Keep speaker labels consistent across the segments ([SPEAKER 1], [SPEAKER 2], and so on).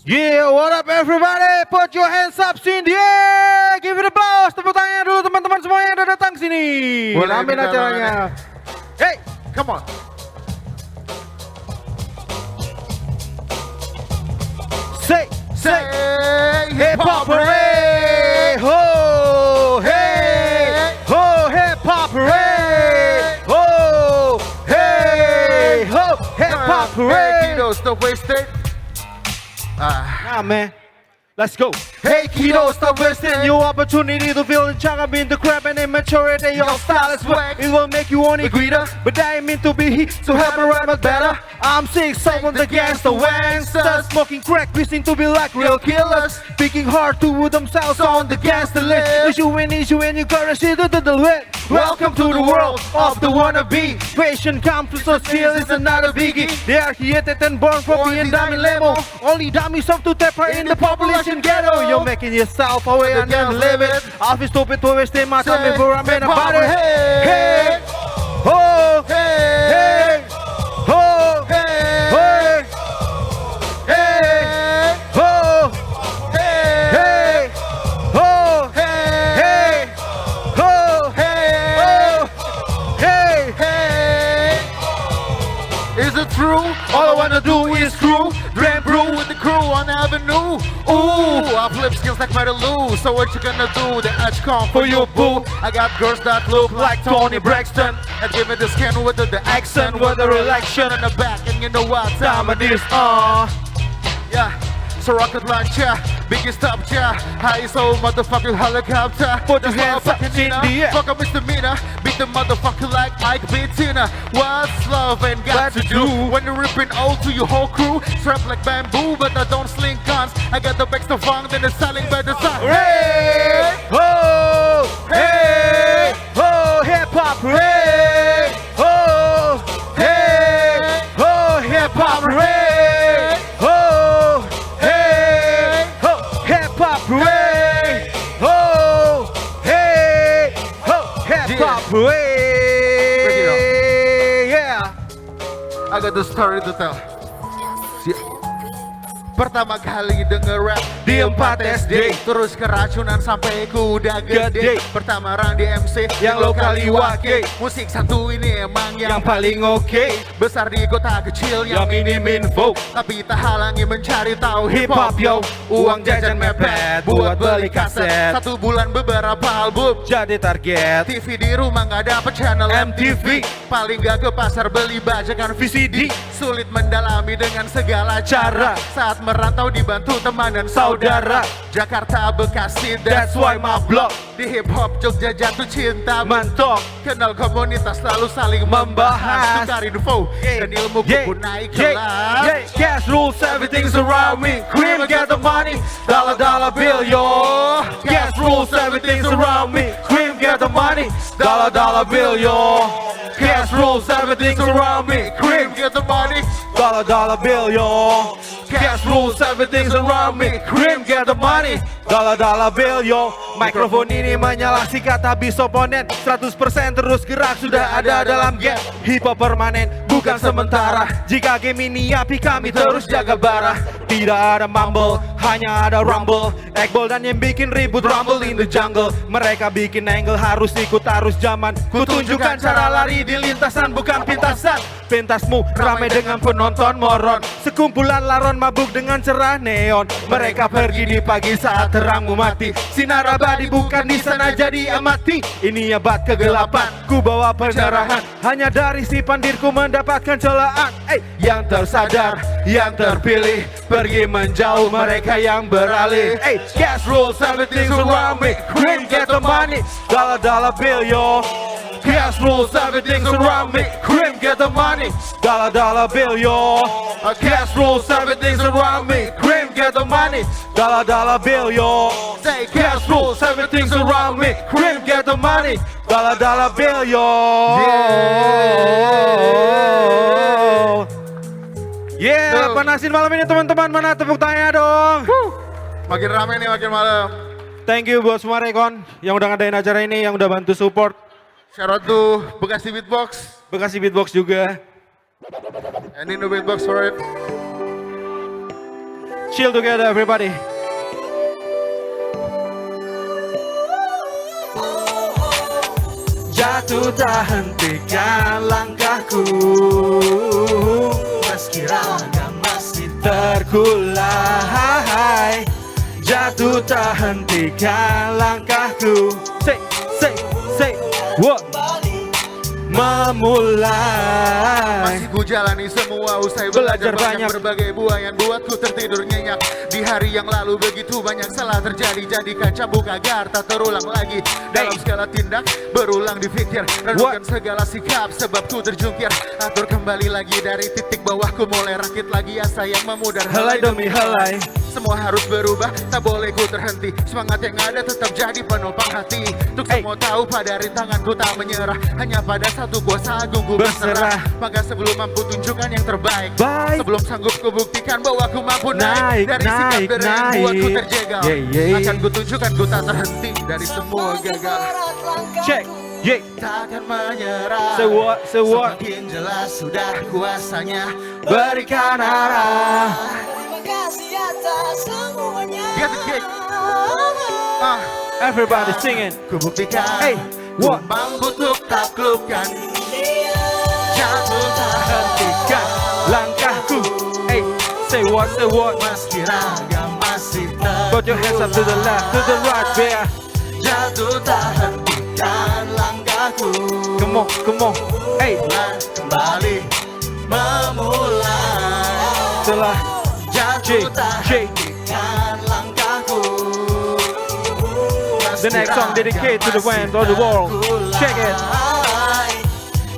[SPEAKER 1] Yeah, what up everybody? Put your hands up in the air. Give it applause. Tepuk tangannya dulu teman-teman semuanya yang udah datang sini.
[SPEAKER 2] Boleh
[SPEAKER 1] Ramein
[SPEAKER 2] minta
[SPEAKER 1] acaranya. Hey,
[SPEAKER 2] Come on.
[SPEAKER 1] say,
[SPEAKER 2] Hip
[SPEAKER 1] hip-hop parade. Ho, hey, ho, hip-hop parade. Ho, hey, ho, hip-hop parade.
[SPEAKER 2] Kiddo, stop wasted.
[SPEAKER 1] Nah, man. Let's go.
[SPEAKER 2] Hey kiddo, stop wasting.
[SPEAKER 1] New opportunity to feel the chunk in the crap and immaturity. Your style is whack. It will make you want it greeter. But I ain't meant to be he, so help me rhyme it better. I'm sick, someone's against the gangsters. Smoking crack, wishing to be like real killers. Speaking hard to themselves on the gangster list. Issue and you gotta shit to the wit. Welcome to the world of the wannabe. Patient comes to so skill is another biggie. They are created and born for being dummy lemo. Only dummies have to tap in the population ghetto. You're making yourself away and then live it. I'll be stupid to waste my time before I'm in about it. Hey, ho, hey, ho, hey, hey, ho, hey, ho, hey, ho, hey.
[SPEAKER 2] Is it true? All I wanna do is screw. Dram brew with the crew on the avenue. Ooh, I flip skills like Marilou. So what you gonna do? The edge come for your boo. I got girls that look like Tony Braxton and give me the skin with the accent, with the relaxation in the back, and you know what time it is. Yeah. So rocket launcher, biggest top ja. High so motherfucking helicopter.
[SPEAKER 1] Put your
[SPEAKER 2] That's
[SPEAKER 1] hands up in the air.
[SPEAKER 2] Fuck up misdemeanor. Beat the motherfucker like Ike Bettina. What's love ain't got to do when you're ripping old to your whole crew? Strapped like bamboo, but I don't sling guns. I got the extra funk, then it's selling by the sun.
[SPEAKER 1] Hey, ho, hey, ho, hip-hop parade. Ho, hey, ho, hip-hop parade. Ho, hey, ho, hip-hop parade. Ho, hey, ho, hip-hop parade. Yeah.
[SPEAKER 2] I got the story to tell. Pertama kali denger rap
[SPEAKER 1] Di 4 SD.
[SPEAKER 2] Terus keracunan sampai ku udah gede.
[SPEAKER 1] Gede.
[SPEAKER 2] Pertama run di MC
[SPEAKER 1] Yang lokal iwake.
[SPEAKER 2] Musik satu ini emang yang
[SPEAKER 1] Yang paling oke.
[SPEAKER 2] besar di kota kecil
[SPEAKER 1] Yang minim info.
[SPEAKER 2] tapi tak halangi mencari tahu
[SPEAKER 1] Hip hop yo, uang jajan mepet buat beli kaset.
[SPEAKER 2] Satu bulan beberapa album.
[SPEAKER 1] Jadi target
[SPEAKER 2] TV di rumah nggak dapet channel
[SPEAKER 1] MTV.
[SPEAKER 2] Paling gak ke pasar beli bajakan
[SPEAKER 1] VCD.
[SPEAKER 2] Sulit mendalami dengan segala cara. Saat merantau dibantu teman dan saudara. Jakarta, Bekasi,
[SPEAKER 1] That's why my block
[SPEAKER 2] di hip hop Jogja jatuh cinta.
[SPEAKER 1] mentok.
[SPEAKER 2] Kenal komunitas lalu saling membahas. Tukar info dan ilmu kumpul naik kelas.
[SPEAKER 1] Cash rules, everything's around me. Cream, get the money, dollar bill, yo. Cash rules, everything's around me. Cream, get the money, dollar bill, yo. Cash rules, everything's around me. Cream,
[SPEAKER 2] Get the money.
[SPEAKER 1] dollar bill, yo. Cash rules, everything's around me. Cream, get the money, dollar bill, yo. Mikrofon ini menyala sikat habis oponen. 100% terus gerak sudah ada dalam game. Hip hop permanen, bukan sementara. Jika game ini api kami terus jaga bara. Tidak ada mumble, hanya ada rumble. Ekbol dan yang bikin ribut rumble in the jungle. Mereka bikin angle harus ikut arus zaman. Kutunjukkan cara lari di lintasan bukan pintasan. Pentasmu ramai dengan penonton moron. Sekumpulan laron mabuk dengan cerah neon. Mereka pergi di pagi saat terangmu mati. Sinar abadi bukan di sana jadi amati. Ini abad kegelapan, ku bawa pencerahan. Hanya dari si pandirku mendapatkan celaan. Yang tersadar, yang terpilih, pergi menjauh mereka yang beralih. Cash rules, everything's around me. Cream, get the money, dollar bill, yo. Cash rules, everything's around me. Cream, get the money, dollar bill, yo. Cash rules, everything's around me. Cream, get the money, dollar bill, yo.
[SPEAKER 2] Say
[SPEAKER 1] Cash rules, everything's around me. Cream, get the money, dollar bill, yo. Yeah, panasin malam ini teman-teman. Mana tepuk tangannya dong.
[SPEAKER 2] Makin rame nih makin malam.
[SPEAKER 1] Thank you buat semua Rekon yang udah ngadain acara ini, yang udah bantu support.
[SPEAKER 2] Shout out to Bekasi Beatbox.
[SPEAKER 1] Bekasi Beatbox juga.
[SPEAKER 2] And in the Beatbox for it.
[SPEAKER 1] Chill together everybody. Jatuh tak hentikan langkahku, meski raga masih terkulai. Jatuh tak hentikan langkahku. Say, what? Memulai.
[SPEAKER 2] Masih ku jalani semua usai belajar banyak berbagai buah yang buatku tertidur nyenyak. Di hari yang lalu begitu banyak salah terjadi, jadikan cambuk agar tak terulang lagi. Dalam segala tindak berulang dipikir, renungkan segala sikap sebab ku terjungkir. Atur kembali lagi dari titik bawahku, mulai rakit lagi asa yang memudar.
[SPEAKER 1] Helai demi helai,
[SPEAKER 2] semua harus berubah, tak boleh ku terhenti. Semangat yang ada tetap jadi penopang hati. Untuk semua tahu pada rintanganku tak menyerah, hanya pada satu kuasa agung ku berserah. Maka sebelum mampu tunjukkan yang terbaik, sebelum sanggup ku buktikan bahwa ku mampu naik dari sikap dari yang buatku terjegal. Akan ku tunjukkan ku tak terhenti dari semua gagal.
[SPEAKER 1] Check,
[SPEAKER 2] Takkan menyerah.
[SPEAKER 1] Say what?
[SPEAKER 2] Semakin jelas sudah kuasanya berikan arah.
[SPEAKER 3] Kasih atas semuanya.
[SPEAKER 2] Get the kick.
[SPEAKER 1] Everybody singing.
[SPEAKER 2] Ku buktikan,
[SPEAKER 1] what?
[SPEAKER 2] ku mampu untuk taklukkan. Jatuh tak
[SPEAKER 1] Hentikan langkahku. Say what?
[SPEAKER 2] meski raga masih
[SPEAKER 1] Put your hands up to the left, to the right, bear.
[SPEAKER 2] Jatuh tak hentikan langkahku.
[SPEAKER 1] Come on.
[SPEAKER 2] Dan kembali memulai.
[SPEAKER 1] Setelah
[SPEAKER 2] Jatuh tak hentikan langkahku.
[SPEAKER 1] the next song dedicated to the wind of the world. Check it.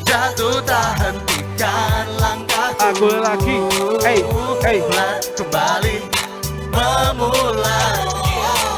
[SPEAKER 2] Jatuh tak hentikan langkahku.
[SPEAKER 1] Aku lelaki.
[SPEAKER 2] Dan kembali memulai.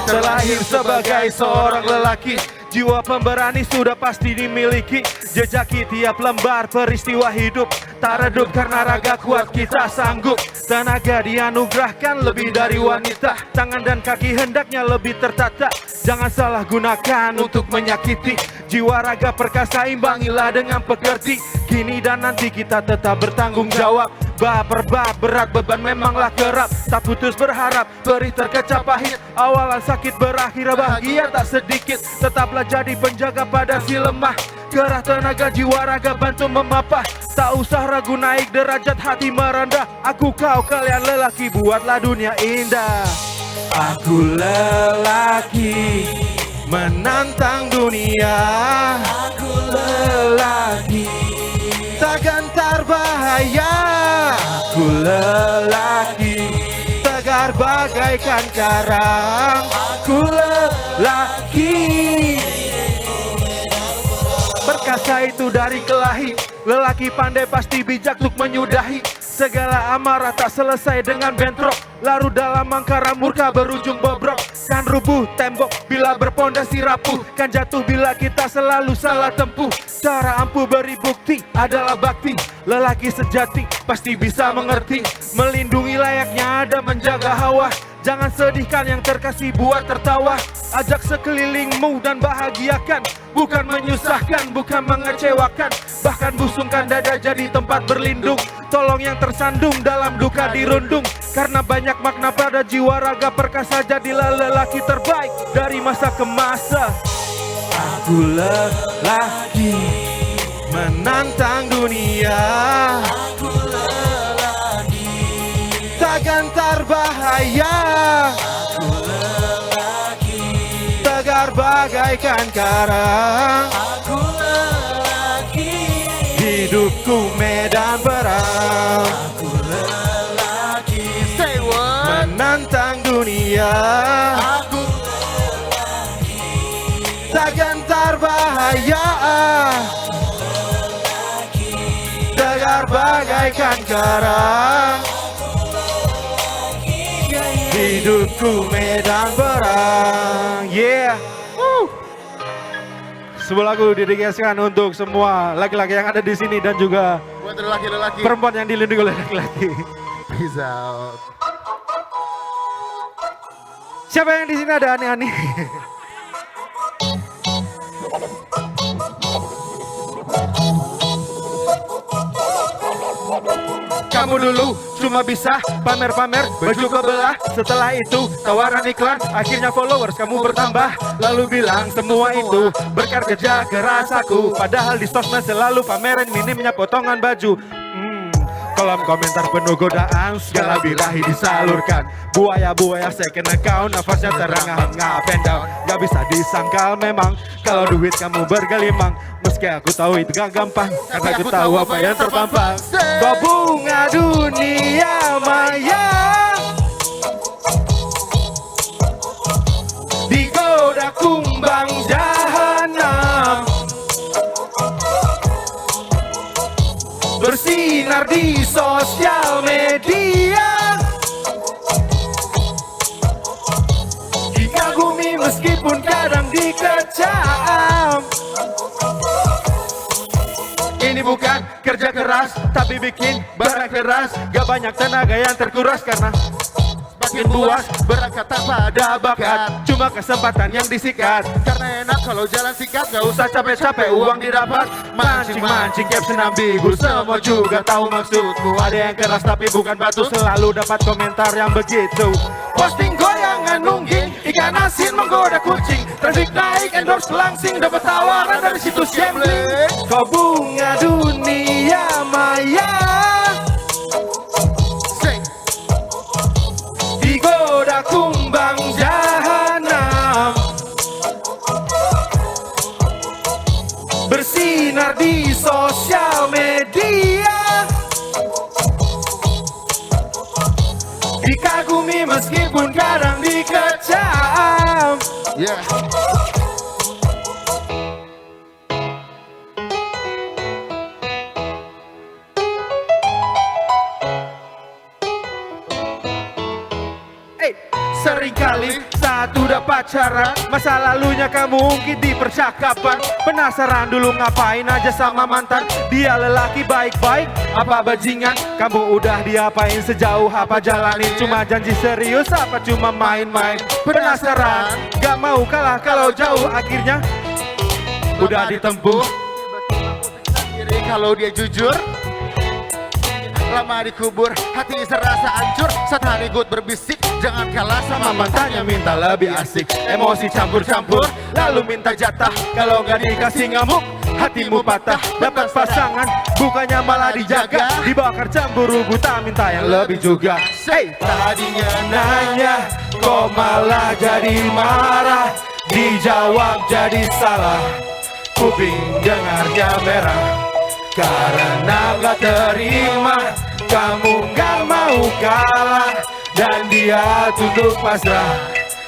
[SPEAKER 1] Terlahir sebagai seorang lelaki, jiwa pemberani sudah pasti dimiliki. Jejaki tiap lembar peristiwa hidup, tak redup karena raga kuat kita sanggup. Tenaga dianugerahkan lebih dari wanita, tangan dan kaki hendaknya lebih tertata. Jangan salah gunakan untuk menyakiti. Jiwa raga perkasa imbangilah dengan pekerti. Kini dan nanti kita tetap bertanggung jawab. Bab per bab berat beban memanglah kerap. Tak putus berharap perih terkecap pahit. Awalan sakit berakhir bahagia tak sedikit. Tetaplah jadi penjaga pada si lemah. Gerah tenaga jiwa raga bantu memapah. Tak usah ragu naik derajat hati merendah. Aku kau kalian lelaki buatlah dunia indah. Aku lelaki menantang dunia. Aku lelaki tak gentar bahaya. Aku lelaki tegar bagaikan karang. Aku lelaki perkasa itu dari kelahi. Lelaki pandai pasti bijak untuk menyudahi. Segala amarah tak selesai dengan bentrok. Larut dalam angkara murka berujung bobrok. Kan rubuh tembok bila berpondasi rapuh. Kan jatuh bila kita selalu salah tempuh. Cara ampuh beri bukti adalah bakti. Lelaki sejati pasti bisa mengerti. Melindungi layaknya ada menjaga hawa. Jangan sedihkan yang terkasih buat tertawa. Ajak sekelilingmu dan bahagiakan. Bukan menyusahkan, bukan mengecewakan. Bahkan busungkan dada jadi tempat berlindung. Tolong yang tersandung dalam duka dirundung. Karena banyak makna pada jiwa raga perkasa. Jadilah lelaki terbaik dari masa ke masa. Aku lelaki menantang dunia. Aku lelaki tak gentar bahaya. Aku lelaki tegar bagaikan karang. Aku lelaki hidupku medan perang. Aku lelaki
[SPEAKER 2] Say what?
[SPEAKER 1] menantang dunia.
[SPEAKER 2] Aku
[SPEAKER 1] Tak gentar bahaya. Tegar bagaikan karang. Hidupku medan perang. Yeah. Sebuah lagu didedikasikan untuk semua laki-laki yang ada di sini dan juga
[SPEAKER 2] buat lelaki-lelaki.
[SPEAKER 1] perempuan yang dilindungi oleh laki-laki.
[SPEAKER 2] Peace out.
[SPEAKER 1] Siapa yang di sini ada aneh-aneh?
[SPEAKER 2] Come
[SPEAKER 1] Kamu dulu cuma bisa pamer-pamer baju kebelah. Setelah itu tawaran iklan, akhirnya followers kamu bertambah. Lalu bilang semua itu berkat kerja keras aku. Padahal di sosmed selalu pameran minimnya potongan baju. Kolom komentar penuh godaan, segala birahi disalurkan. Buaya-buaya second account, nafasnya terengah-engah up and down. Gak bisa disangkal memang kalau duit kamu bergelimang. Meski aku tahu itu gak gampang, karena aku tahu apa yang terpampang. Kau bunga dunia maya, digoda kumbang jahanam, bersinar di sosial media, dikagumi meskipun kadang dikecam. Ini bukan kerja keras, tapi bikin barang keras. Gak banyak tenaga yang terkuras karena makin buas berangkat tanpa ada bakat. Cuma kesempatan yang disikat,
[SPEAKER 2] Karena enak kalau jalan singkat, gak usah
[SPEAKER 1] usah capek-capek uang didapat. Mancing-mancing caption ambigu, semua juga tahu maksudmu. Ada yang keras tapi bukan batu, selalu dapat komentar yang begitu. Posting goyangan nungging, ikan asin menggoda kucing. Traffic naik, endorse langsing, dapat tawaran dari situs gambling. Kau bunga dunia maya,
[SPEAKER 2] Sing.
[SPEAKER 1] digoda kumbang jahanam, bersinar di sosial media, dikagumi meskipun kadang dikecam.
[SPEAKER 2] Yeah.
[SPEAKER 1] Seringkali saat udah pacaran, masa lalunya kamu ungkit di percakapan. Penasaran dulu ngapain aja sama mantan, dia lelaki baik-baik apa bajingan? Kamu udah diapain, sejauh apa jalanin? Cuma janji serius apa cuma main-main? Penasaran, gak mau kalah kalau jauh, akhirnya udah ditempuh.
[SPEAKER 2] Jadi kalau dia jujur, lama dikubur, hati serasa hancur. Saat hari good berbisik, jangan kalah sama
[SPEAKER 1] Mantannya minta lebih asik, emosi campur-campur, lalu minta jatah. Kalau nggak dikasih ngamuk, hatimu patah. Dapat pasangan, bukannya malah dijaga, dibakar cemburu buta, minta yang lebih juga. Hey, tadinya nanya, kok malah jadi marah, dijawab jadi salah, kuping dengarnya merah. Karena gak terima, kamu gak mau kalah, dan dia tunduk pasrah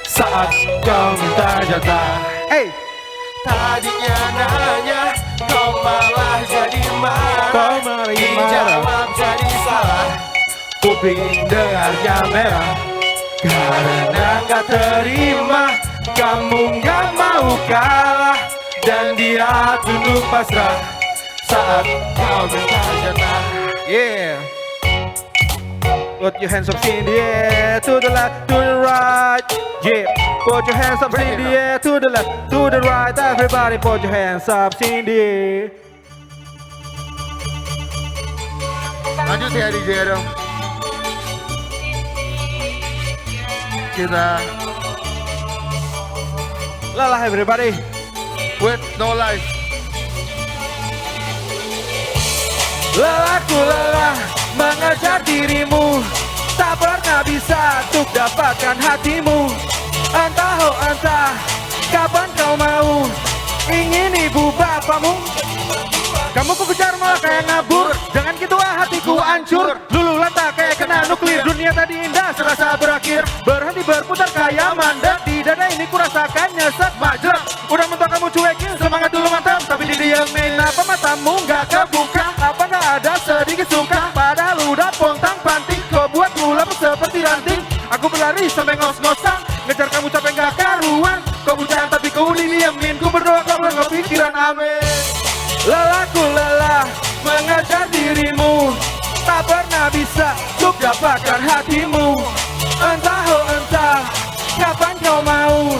[SPEAKER 1] saat kau minta jatah. Hey, tadinya nanya, kau malah jadi marah, dijawab jadi salah, kuping dengarnya merah. Karena gak terima, kamu gak mau kalah, dan dia tunduk pasrah saat kau minta jatah. Yeah. Put your hands up in the air, to the left, to the right. Yeah. Put your hands up in the air, to the left, to the right. Everybody put your hands up in the air.
[SPEAKER 2] lanjut ya DJ dong. Kita
[SPEAKER 1] Lelah everybody.
[SPEAKER 2] with no life.
[SPEAKER 1] Lelahku lelah mengejar dirimu, tak pernah bisa untuk dapatkan hatimu. Entah oh entah, kapan kau mau ingin ibu bapamu. Kamu ku kejar malah kayak ngabur, jangan gitu hatiku hancur. Lulu lantak kayak kena nuklir, dunia tadi indah serasa berakhir. Berhenti berputar kayak mandek, di dada ini ku rasakan nyesek majrak. Udah mentok kamu cuekin, semangat dulu mantap, tapi didiamin apa matamu nggak kebuka. Apa nggak ada sedikit suka, padahal udah pontang panting. Kau buat ku lepas seperti ranting, aku berlari sampai ngos-ngosan, ngejar kamu capek nggak karuan. Kau bujangan tapi kau didiemin, ku berdoa kau nggak pikiran amin. Lelahku lelah mengejar dirimu, tak pernah bisa untuk dapatkan hatimu. Entah oh entah, kapan kau mau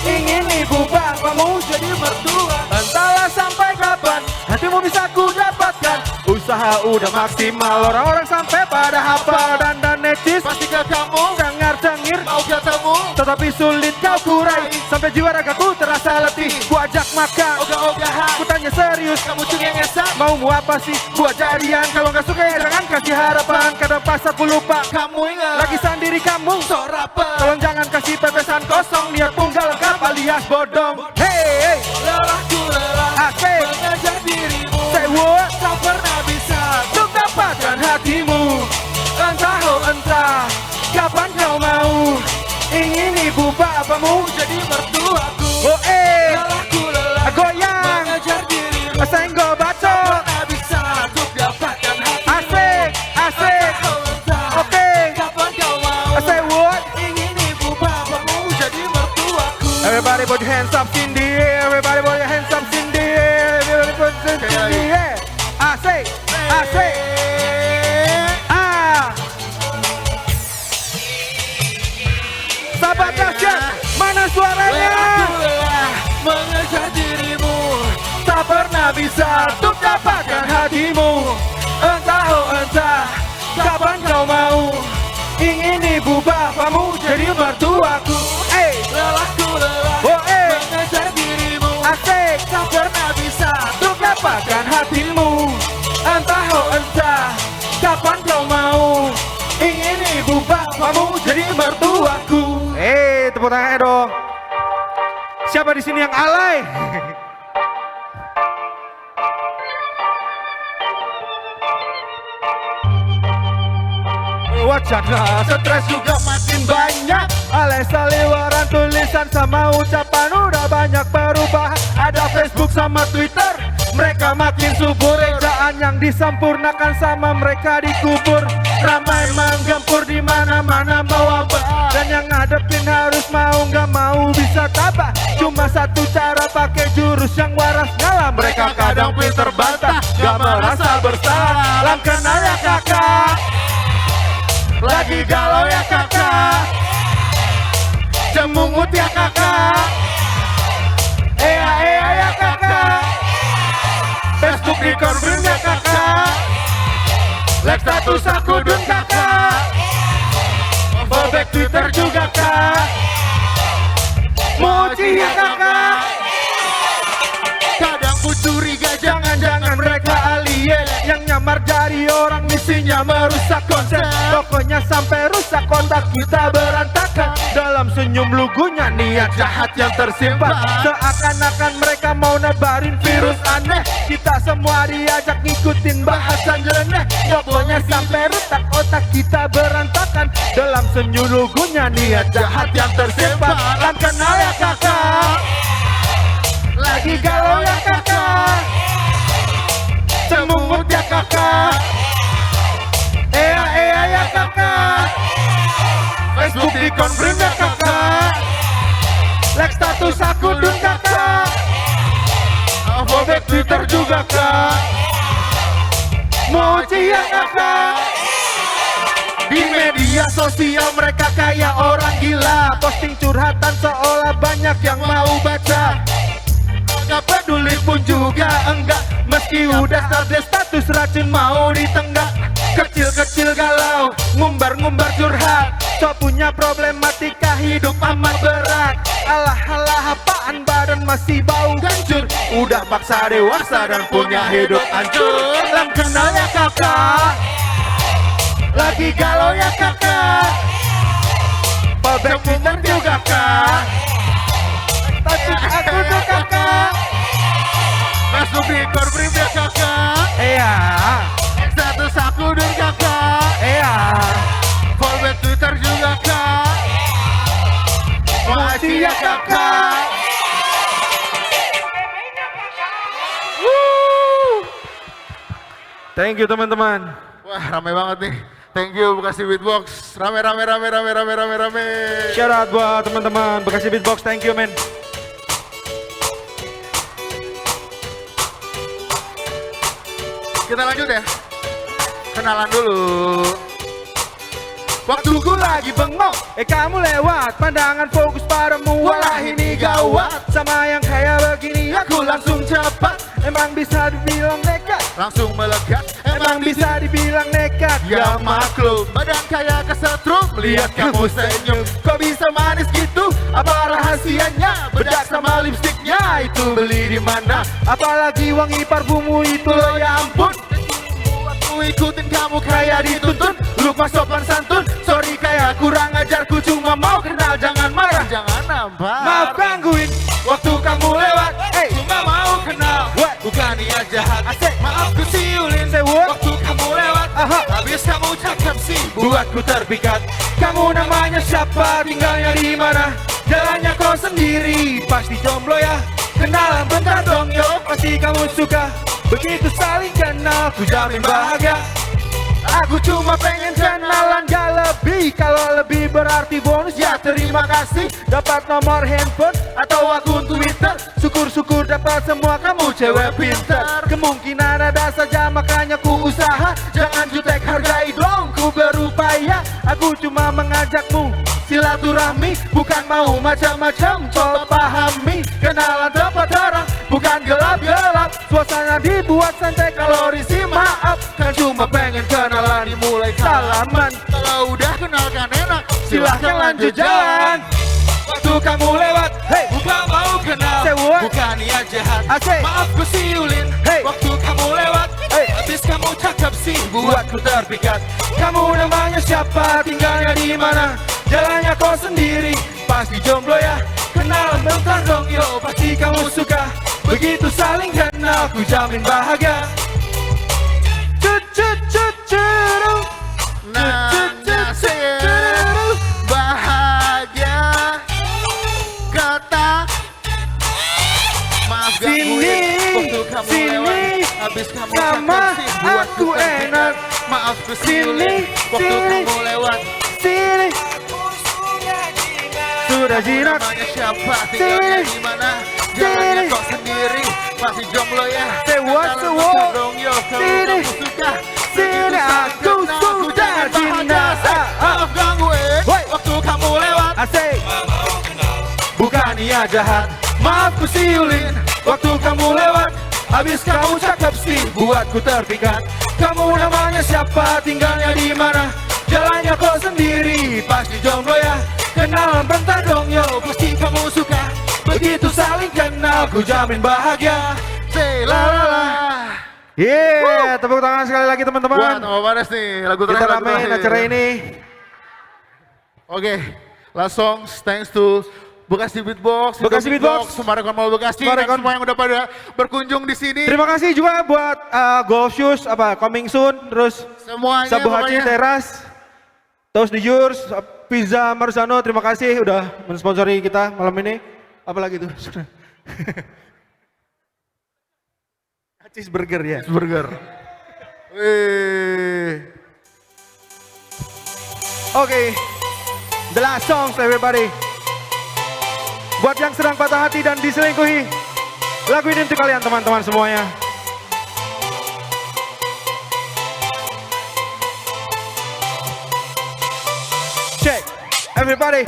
[SPEAKER 1] ingin ibu bapamu jadi mertua. Entahlah sampai kapan hatimu bisa ku dapatkan. usaha udah maksimal. Orang-orang sampai pada hafal dan necis.
[SPEAKER 2] Pastikan kamu
[SPEAKER 1] Cengar-cengir
[SPEAKER 2] mau ketemu,
[SPEAKER 1] tetapi sulit kau kurai. Sampai jiwa ragaku terasa letih. Ku ajak makan,
[SPEAKER 2] ogah-ogahan.
[SPEAKER 1] ku tanya serius,
[SPEAKER 2] Kamu cengengesan,
[SPEAKER 1] maumu apa sih? Buat jadian. Kalau gak suka ya jangan kasih harapan. Kadang pas aku lupa,
[SPEAKER 2] kamu ingat
[SPEAKER 1] lagi sendiri kamu.
[SPEAKER 2] sok rapper.
[SPEAKER 1] Tolong jangan kasih pepesan kosong. Niat punggal lengkap alias bodong. Hey,
[SPEAKER 2] Lelahku lelah
[SPEAKER 1] asik.
[SPEAKER 2] mengejar dirimu,
[SPEAKER 1] Say what?
[SPEAKER 2] tak pernah bisa
[SPEAKER 1] Untuk dapatkan hatimu. Entah oh entah kapan kau mau. Ingin ibu bapamu
[SPEAKER 2] jadi mertuaku.
[SPEAKER 1] oh
[SPEAKER 2] Lelahku lelah
[SPEAKER 1] goyang
[SPEAKER 2] mengejar dirimu,
[SPEAKER 1] senggol
[SPEAKER 2] tak
[SPEAKER 1] bacot.
[SPEAKER 2] pernah bisa untuk dapatkan hatimu.
[SPEAKER 1] Asik, asik.
[SPEAKER 2] Kau entah
[SPEAKER 1] Oke.
[SPEAKER 2] kapan kau mau.
[SPEAKER 1] Say what?
[SPEAKER 2] Ingin ibu bapamu jadi mertuaku.
[SPEAKER 1] Everybody put your hands up in the air. Everybody put your hands up in the air. Everybody put your hands in the air. Asik, asik. Ah. Sahabat dahsyat, mana suaranya?
[SPEAKER 2] Lelahku lelah mengejar dirimu,
[SPEAKER 1] Tak pernah bisa untuk dapatkan hatimu. Entah oh entah kapan kau mau. Ingin ibu bapamu jadi mertuaku.
[SPEAKER 2] lelahku lelah
[SPEAKER 1] Oh
[SPEAKER 2] mengejar dirimu,
[SPEAKER 1] asik.
[SPEAKER 2] tak pernah bisa
[SPEAKER 1] Untuk dapatkan hatimu. Entah oh entah kapan kau mau. Ingin ibu bapamu jadi mertuaku. Tepuk tangannya dong. Siapa di sini yang alay? Wacana stres juga makin banyak. Alay saliwaran tulisan sama ucapan udah banyak perubahan. Ada Facebook sama Twitter, mereka makin subur. Ejaan yang disempurnakan sama mereka dikubur. Ramai menggempur di mana-mana mewabah. Dan yang ngadepin harus mau nggak mau bisa tabah. Cuma satu cara pakai jurus yang waras ngalah. Mereka kadang pinter bantah, gak merasa bersalah. Lam kenal ya kakak, lagi galau ya kakak, cemungut ya kakak, ea ya kakak, Facebook di konfirm ya kakak, like status aku dun kakak, follow back Twitter juga kak, mochi ya kakak. Kadang ku curiga jangan-jangan mereka alien yang nyamar dari orang misinya merusak konsep. Pokoknya sampai rusak kontak kita berantakan. Dalam senyum lugunya niat jahat yang tersimpan. Seakan-akan mereka mau nebarin virus aneh. Kita semua diajak ngikutin bahasan nyeleneh. Pokoknya sampai rusak otak kita berantakan. Dalam senyum lugunya niat jahat yang tersimpan. Lam kenal ya kakak, lagi galau ya kakak, cemungut ya kakak, ea ya kakak, Facebook di konfirm ya kakak, like status aku dun kakak, follow back Twitter juga kak, mochi ya kakak. Di media sosial mereka kayak orang gila, posting curhatan seolah banyak yang mau baca. Gak peduli pun juga enggak, meski udah update status racun mau ditenggak. Kecil-kecil galau, ngumbar-ngumbar curhat, so punya problematika hidup amat berat. Alah apaan badan masih bau hancur, udah paksa dewasa dan punya hidup hancur. Lam kenal ya kakak, lagi galau ya kakak, Pobek Twitter juga kak, status aku tuh kakak, Facebook di konfirm ya kakak, iya, status aku dan kakak, iya, follow back Twitter juga kak, makasih ya kakak. Thank you teman-teman.
[SPEAKER 2] Wah, rame banget nih. Thank you Bekasi Beatbox. Rame.
[SPEAKER 1] Shout out buat teman-teman Bekasi Beatbox. Thank you men.
[SPEAKER 2] Kita lanjut ya. Kenalan dulu.
[SPEAKER 1] Waktuku lagi bengong, kamu lewat, pandangan fokus padamu. Walah ini gawat, sama yang kayak begini aku langsung cepat. Emang bisa dibilang nekat,
[SPEAKER 2] langsung melekat.
[SPEAKER 1] Emang bisa dibilang nekat,
[SPEAKER 2] Ya maklum, badan kayak kesetrum, lihat kamu senyum. Kok bisa manis gitu? Apa rahasianya? Bedak sama lipstiknya itu beli di mana?
[SPEAKER 1] apalagi wangi parfummu itu
[SPEAKER 2] Loh ya ampun, aku ikutin kamu kayak dituntun. Lupa sopan santun, sorry kayak kurang ajar. Ku cuma mau kenal, jangan marah, jangan nampar.
[SPEAKER 1] Maaf gangguin
[SPEAKER 2] Waktu kamu lewat,
[SPEAKER 1] Hey.
[SPEAKER 2] cuma mau kenal.
[SPEAKER 1] What?
[SPEAKER 2] Bukan niat jahat,
[SPEAKER 1] Asik.
[SPEAKER 2] maaf ku siulin.
[SPEAKER 1] Say what?
[SPEAKER 2] Waktu kamu lewat,
[SPEAKER 1] Aha.
[SPEAKER 2] habis kamu cakep sih,
[SPEAKER 1] buatku terpikat. Kamu namanya siapa, tinggalnya di mana? Jalannya kau sendiri, pasti jomblo ya. Kenalan bentar dong yo, pasti kamu suka. Begitu saling kenal, ku jamin bahagia. Aku cuma pengen kenalan, gak lebih. Kalau lebih berarti bonus, ya terima kasih. Dapat nomor handphone atau akun Twitter. Syukur-syukur dapat semua, kamu cewek pintar. Kemungkinan ada saja, makanya ku usaha. Jangan jutek, hargai dong, ku berupaya. Aku cuma mengajakmu silaturahmi, bukan mau macam-macam, coba pahami. Kenalan tempat terang, bukan gelap-gelap. Suasana dibuat santai, kalau risih maaf. Kan cuma pengen kenalan, dimulai salaman.
[SPEAKER 2] kalau udah kenalkan enak,
[SPEAKER 1] Silahkan lanjut jalan.
[SPEAKER 2] Waktu kamu lewat,
[SPEAKER 1] Hey.
[SPEAKER 2] bukan mau kenal,
[SPEAKER 1] Say what?
[SPEAKER 2] bukan niat jahat.
[SPEAKER 1] Asik.
[SPEAKER 2] Maaf ku siulin,
[SPEAKER 1] Hey.
[SPEAKER 2] waktu kamu lewat,
[SPEAKER 1] Hey.
[SPEAKER 2] habis kamu cakep sih,
[SPEAKER 1] Buatku terpikat. Kamu namanya siapa, tinggalnya di mana? Jalannya kau sendiri, pasti jomblo ya. Kenalan bentar dong yo, pasti kamu suka. Begitu saling kenal, ku jamin bahagia. Cut cut cut cut.
[SPEAKER 2] Nanya saya bahagia kata maaf
[SPEAKER 1] Sini,
[SPEAKER 2] gangguin waktu kamu
[SPEAKER 1] sini,
[SPEAKER 2] lewat habis kamu
[SPEAKER 1] sama
[SPEAKER 2] cakep sih buat
[SPEAKER 1] aku enak.
[SPEAKER 2] maaf ku
[SPEAKER 1] Sini,
[SPEAKER 2] siulin waktu
[SPEAKER 1] sini.
[SPEAKER 2] kamu lewat
[SPEAKER 1] Sini, sudah jinak.
[SPEAKER 2] namanya siapa tinggalnya di mana jalannya kok sendiri masih jomblo ya
[SPEAKER 1] Say what, say
[SPEAKER 2] Kenalan
[SPEAKER 1] what?
[SPEAKER 2] bentar dong yo kalau
[SPEAKER 1] Sini,
[SPEAKER 2] kamu suka
[SPEAKER 1] sini, aku sudah jinak.
[SPEAKER 2] maaf gangguin
[SPEAKER 1] Woi.
[SPEAKER 2] waktu kamu lewat
[SPEAKER 1] Asik. Bukan niat jahat, maaf ku siulin. Waktu kamu lewat, habis kamu cakep sih, buatku terpikat. Kamu namanya siapa, tinggalnya di mana? Jalannya kau sendiri, pasti jomblo ya. Kenalan bentar dong yo, pasti kamu suka. Begitu saling kenal, ku jamin bahagia.
[SPEAKER 2] Say la la la.
[SPEAKER 1] Yeah, tepuk tangan sekali lagi
[SPEAKER 2] Wah,
[SPEAKER 1] teman-teman.
[SPEAKER 2] tambah panas nih lagu
[SPEAKER 1] Kita
[SPEAKER 2] terakhir. lagu
[SPEAKER 1] ramein
[SPEAKER 2] terakhir.
[SPEAKER 1] acara ini.
[SPEAKER 2] Oke, last song thanks to Bekasi Beatbox,
[SPEAKER 1] Bekasi
[SPEAKER 2] Indo
[SPEAKER 1] Beatbox,
[SPEAKER 2] Semarekon Mall Bekasi, dan
[SPEAKER 1] Semarekon.
[SPEAKER 2] semua yang udah pada berkunjung di sini.
[SPEAKER 1] Terima kasih juga buat Golf Shoes, coming soon, terus
[SPEAKER 2] Semuanya
[SPEAKER 1] Sabu Haji
[SPEAKER 2] pokoknya.
[SPEAKER 1] Teras, Toast di Yours, Pizza Marzano, terima kasih udah mensponsori kita malam ini. Apalagi tuh? Cheeseburger ya.
[SPEAKER 2] Burger. Wih.
[SPEAKER 1] Oke, the last songs everybody. Buat yang sedang patah hati dan diselingkuhi, lagu ini untuk kalian teman-teman semuanya. Check, everybody.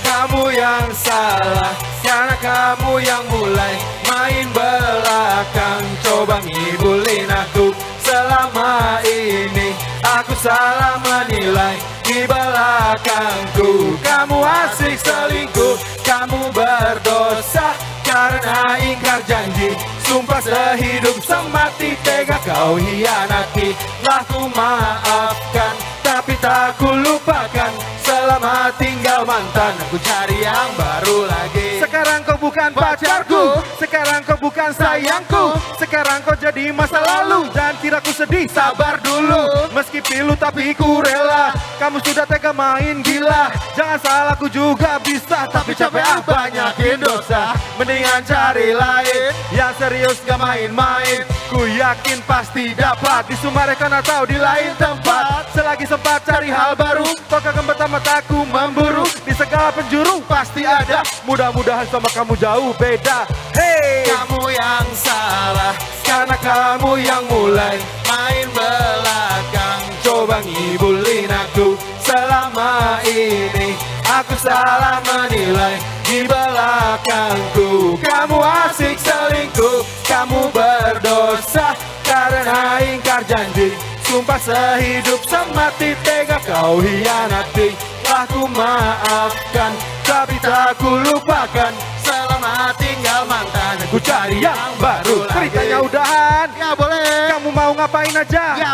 [SPEAKER 1] Kamu yang salah, karena kamu yang mulai main belakang, coba ngibulin aku. Selama ini aku salah menilai di belakangku. Kamu asik selingkuh, kamu berdosa karena ingkar janji. Sumpah sehidup semati tega kau hianati. Lah ku maafkan, tapi tak ku lupakan. Selama tinggal mantan, aku cari yang baru lagi. Sekarang kau bukan pacarku, sekarang kau bukan sayangku. Sekarang kau jadi masa lalu dan tidak ku sedih, sabar dulu. Meski pilu tapi ku rela, kamu sudah tega main gila. Jangan salah, ku juga bisa, tapi capek banyakin dosa. Mendingan cari lain, yang serius gak main-main. Ku yakin pasti dapat di Sumarekon atau di lain tempat. Selagi sempat cari hal baru, kau akan pertama mataku memburu. Di segala penjuru pasti ada, mudah-mudahan sama kamu jauh beda. Hey, kamu yang salah, karena kamu yang mulai main belakang, coba ngibulin aku. Selama ini aku salah menilai di belakangku. Kamu asik selingkuh, kamu berdosa karena ingkar janji. Sumpah sehidup semati tega kau hianati. Telah ku maafkan tapi tak ku lupakan. Selamat tinggal mantan, ku cari yang baru lagi. Ceritanya udahan,
[SPEAKER 2] Ya boleh.
[SPEAKER 1] kamu mau ngapain aja?
[SPEAKER 2] Ya